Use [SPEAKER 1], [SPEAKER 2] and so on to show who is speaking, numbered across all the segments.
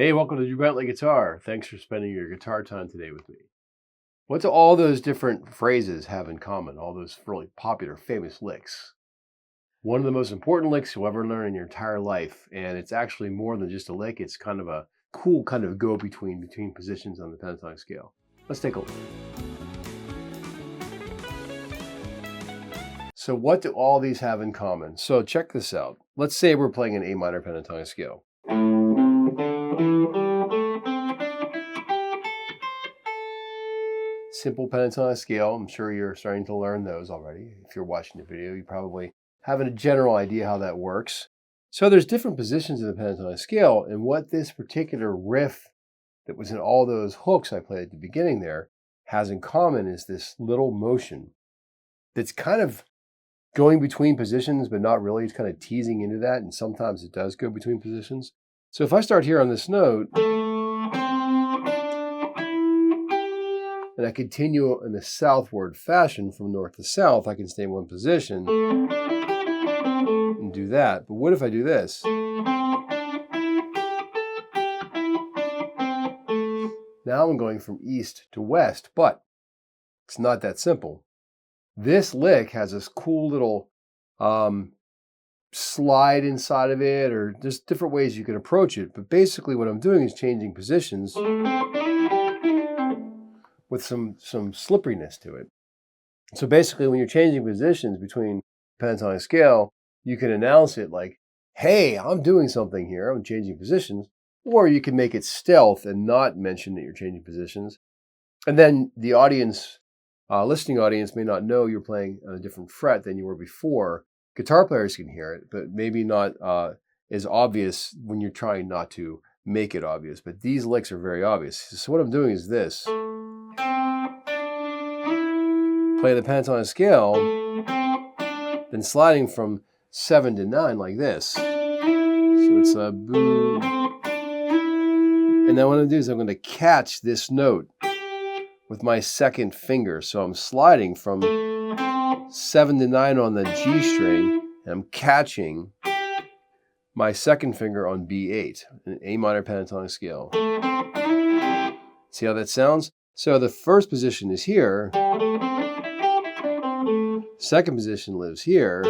[SPEAKER 1] Hey, welcome to your Bentley Guitar. Thanks for spending your guitar time today with me. What do all those different phrases have in common? All those really popular, famous licks. One of the most important licks you'll ever learn in your entire life, and it's actually more than just a lick. It's kind of a cool kind of go-between positions on the pentatonic scale. Let's take a look. So what do all these have in common? So check this out. Let's say we're playing an A minor pentatonic scale. Simple pentatonic scale. I'm sure you're starting to learn those already. If you're watching the video, you probably have a general idea how that works. So there's different positions in the pentatonic scale, and what this particular riff that was in all those hooks I played at the beginning there has in common is this little motion that's kind of going between positions, but not really. It's kind of teasing into that, and sometimes it does go between positions. So if I start here on this note, and I continue in a southward fashion from north to south, I can stay in one position and do that. But what if I do this? Now I'm going from east to west, but it's not that simple. This lick has this cool little slide inside of it, or there's different ways you can approach it. But basically what I'm doing is changing positions with some slipperiness to it. So basically when you're changing positions between pentatonic scale, you can announce it like, hey, I'm doing something here, I'm changing positions. Or you can make it stealth and not mention that you're changing positions. And then the audience, listening audience may not know you're playing on a different fret than you were before. Guitar players can hear it, but maybe not as obvious when you're trying not to make it obvious. But these licks are very obvious. So what I'm doing is this. Play the pentatonic scale, then sliding from 7 to 9 like this. So it's a boom. And then what I'm going to do is I'm going to catch this note with my second finger. So I'm sliding from 7 to 9 on the G string, and I'm catching my second finger on B8, an A minor pentatonic scale. See how that sounds? So the first position is here. Second position lives here.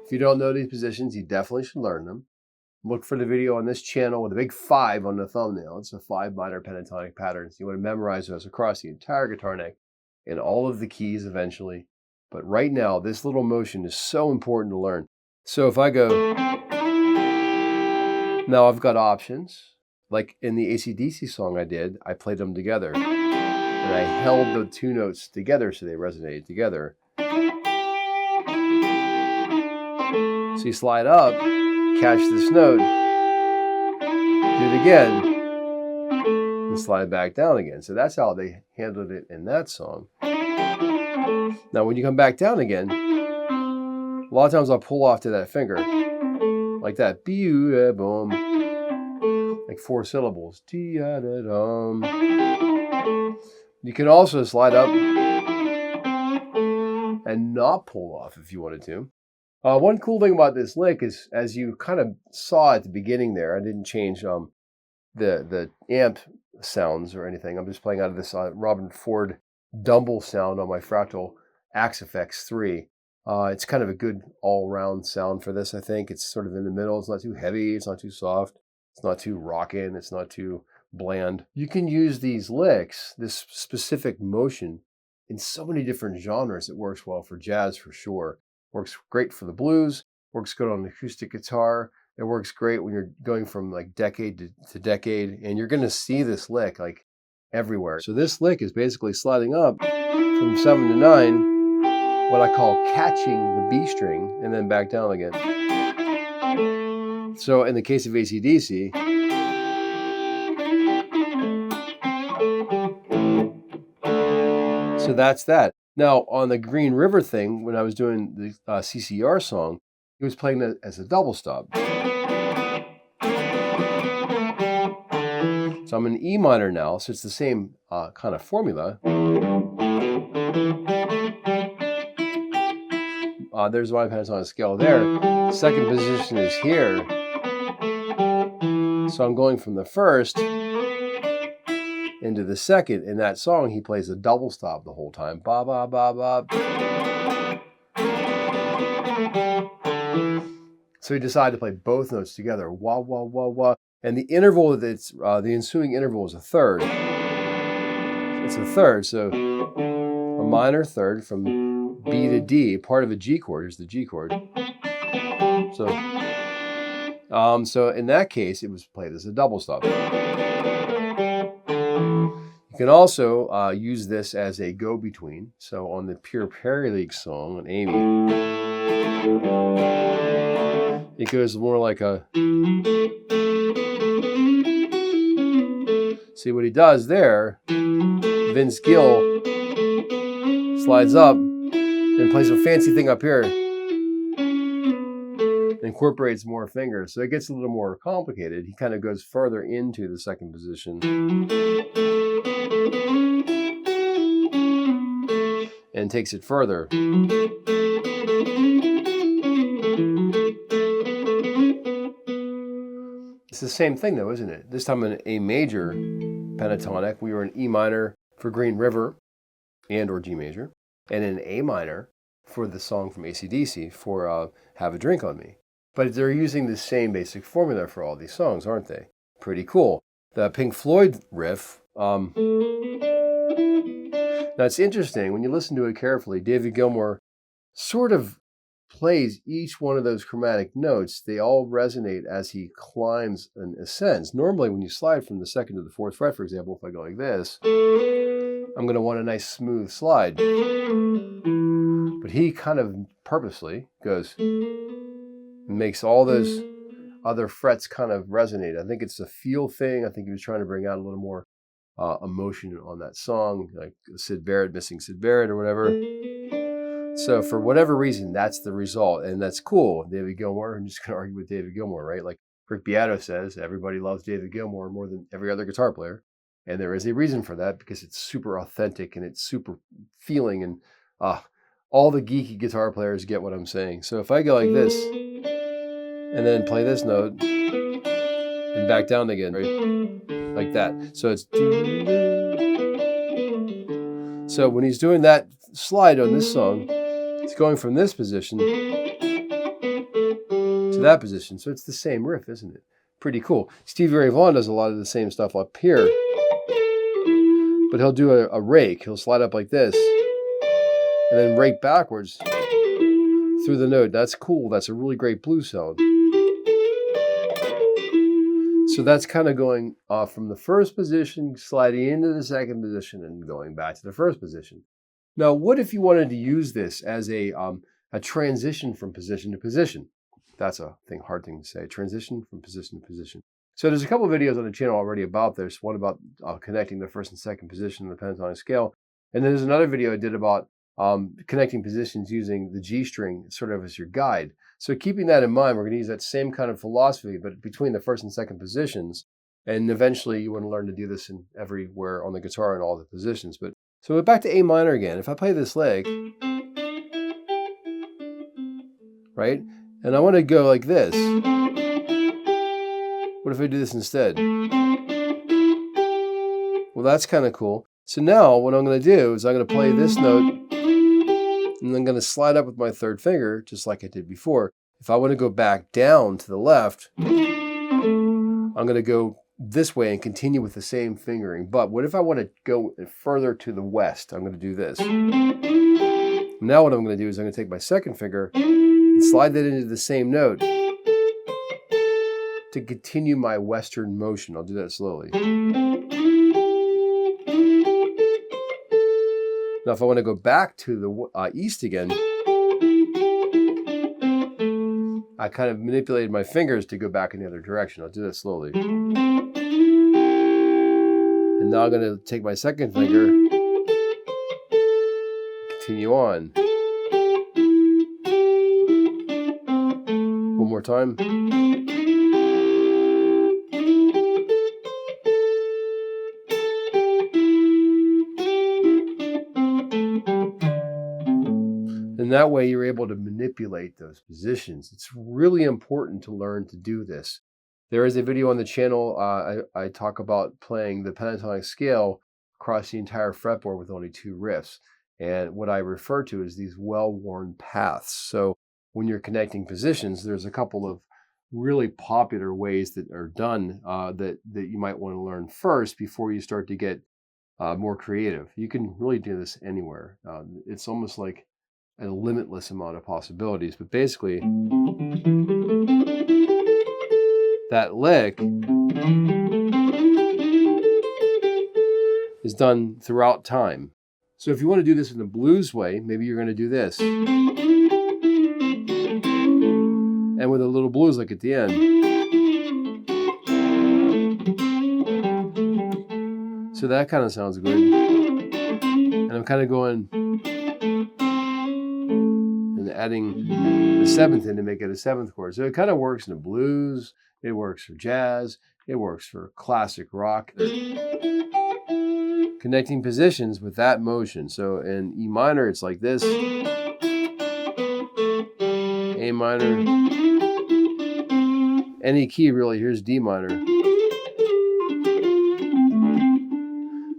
[SPEAKER 1] If you don't know these positions, you definitely should learn them. Look for the video on this channel with a big 5 on the thumbnail. It's the 5 minor pentatonic patterns. You want to memorize those across the entire guitar neck and all of the keys eventually. But right now, this little motion is so important to learn. So if I go, now I've got options. Like in the AC/DC song I did, I played them together. And I held the two notes together so they resonated together. So you slide up, catch this note, do it again, and slide back down again. So that's how they handled it in that song. Now when you come back down again, a lot of times I'll pull off to that finger, like that, boom, like 4 syllables. You can also slide up and not pull off if you wanted to. One cool thing about this lick is, as you kind of saw at the beginning there, I didn't change the amp sounds or anything. I'm just playing out of this Robin Ford Dumble sound on my Fractal Axe FX3. It's kind of a good all-round sound for this, I think. It's sort of in the middle. It's not too heavy. It's not too soft. It's not too rockin'. It's not too bland. You can use these licks, this specific motion, in so many different genres. It works well for jazz for sure. Works great for the blues, works good on an acoustic guitar. It works great when you're going from like decade to decade, and you're going to see this lick like everywhere. So this lick is basically sliding up from 7 to 9, what I call catching the B string, and then back down again. So in the case of AC/DC, so that's that. Now, on the Green River thing, when I was doing the CCR song, he was playing that as a double stop. So I'm in E minor now, so it's the same kind of formula. There's my pentatonic scale there. Second position is here. So I'm going from the first into the second. In that song, he plays a double stop the whole time. Ba, ba, ba, ba. So he decided to play both notes together. Wah, wah, wah, wah. And the interval that's, the ensuing interval is a third. It's a third, so a minor third from B to D. Part of a G chord is the G chord. So in that case, it was played as a double stop. You can also use this as a go-between. So on the Pure Perry League song on Amy, it goes more like a... See what he does there, Vince Gill slides up and plays a fancy thing up here, incorporates more fingers. So it gets a little more complicated. He kind of goes further into the second position and takes it further. It's the same thing though, isn't it? This time in A major pentatonic, we were in E minor for Green River and or G major, and in A minor for the song from AC/DC for Have a Drink on Me. But they're using the same basic formula for all these songs, aren't they? Pretty cool. The Pink Floyd riff, now it's interesting, when you listen to it carefully, David Gilmour sort of plays each one of those chromatic notes. They all resonate as he climbs and ascends. Normally when you slide from the second to the fourth fret, for example, if I go like this, I'm going to want a nice smooth slide. But he kind of purposely goes and makes all those other frets kind of resonate. I think it's a feel thing. I think he was trying to bring out a little more emotion on that song, like Syd Barrett, Missing Syd Barrett or whatever. So for whatever reason, that's the result. And that's cool. David Gilmour, I'm just going to argue with David Gilmour, right? Like Rick Beato says, everybody loves David Gilmour more than every other guitar player. And there is a reason for that, because it's super authentic and it's super feeling, and all the geeky guitar players get what I'm saying. So if I go like this and then play this note and back down again, right? Like that. So it's... So when he's doing that slide on this song, it's going from this position to that position. So it's the same riff, isn't it? Pretty cool. Stevie Ray Vaughan does a lot of the same stuff up here. But he'll do a rake. He'll slide up like this and then rake backwards through the note. That's cool. That's a really great blues sound. So that's kind of going from the first position, sliding into the second position, and going back to the first position. Now, what if you wanted to use this as a transition from position to position? That's a hard thing to say, transition from position to position. So there's a couple of videos on the channel already about this, one about connecting the first and second position in the pentatonic scale. And then there's another video I did about connecting positions using the G string sort of as your guide. So keeping that in mind, we're going to use that same kind of philosophy, but between the first and second positions. And eventually you want to learn to do this in everywhere on the guitar in all the positions. But so back to A minor again. If I play this lick, right? And I want to go like this. What if I do this instead? Well, that's kind of cool. So now what I'm going to do is I'm going to play this note, and I'm going to slide up with my third finger, just like I did before. If I want to go back down to the left, I'm going to go this way and continue with the same fingering. But what if I want to go further to the west? I'm going to do this. Now what I'm going to do is I'm going to take my second finger and slide that into the same note to continue my western motion. I'll do that slowly. Now if I want to go back to the east again, I kind of manipulated my fingers to go back in the other direction. I'll do that slowly. And now I'm going to take my second finger, continue on. One more time. And that way you're able to manipulate those positions. It's really important to learn to do this. There is a video on the channel. I talk about playing the pentatonic scale across the entire fretboard with only 2 riffs. And what I refer to as these well-worn paths. So when you're connecting positions, there's a couple of really popular ways that are done that you might want to learn first before you start to get more creative. You can really do this anywhere. It's almost like a limitless amount of possibilities. But basically, that lick is done throughout time. So if you want to do this in the blues way, maybe you're going to do this. And with a little blues lick at the end. So that kind of sounds good. And I'm kind of going and adding the 7th in to make it a 7th chord. So it kind of works in the blues, it works for jazz, it works for classic rock. Connecting positions with that motion. So in E minor, it's like this. A minor. Any key really, here's D minor.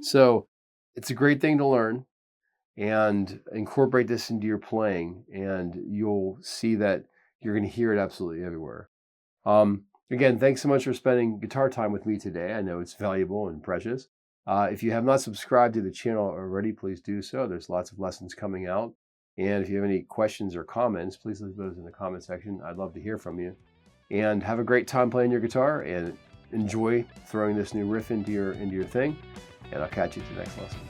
[SPEAKER 1] So it's a great thing to learn and incorporate this into your playing, and you'll see that you're going to hear it absolutely everywhere. Again, thanks so much for spending guitar time with me today. I know it's valuable and precious. If you have not subscribed to the channel already, please do so. There's lots of lessons coming out. And if you have any questions or comments, please leave those in the comment section. I'd love to hear from you. And have a great time playing your guitar and enjoy throwing this new riff into your thing. And I'll catch you at the next lesson.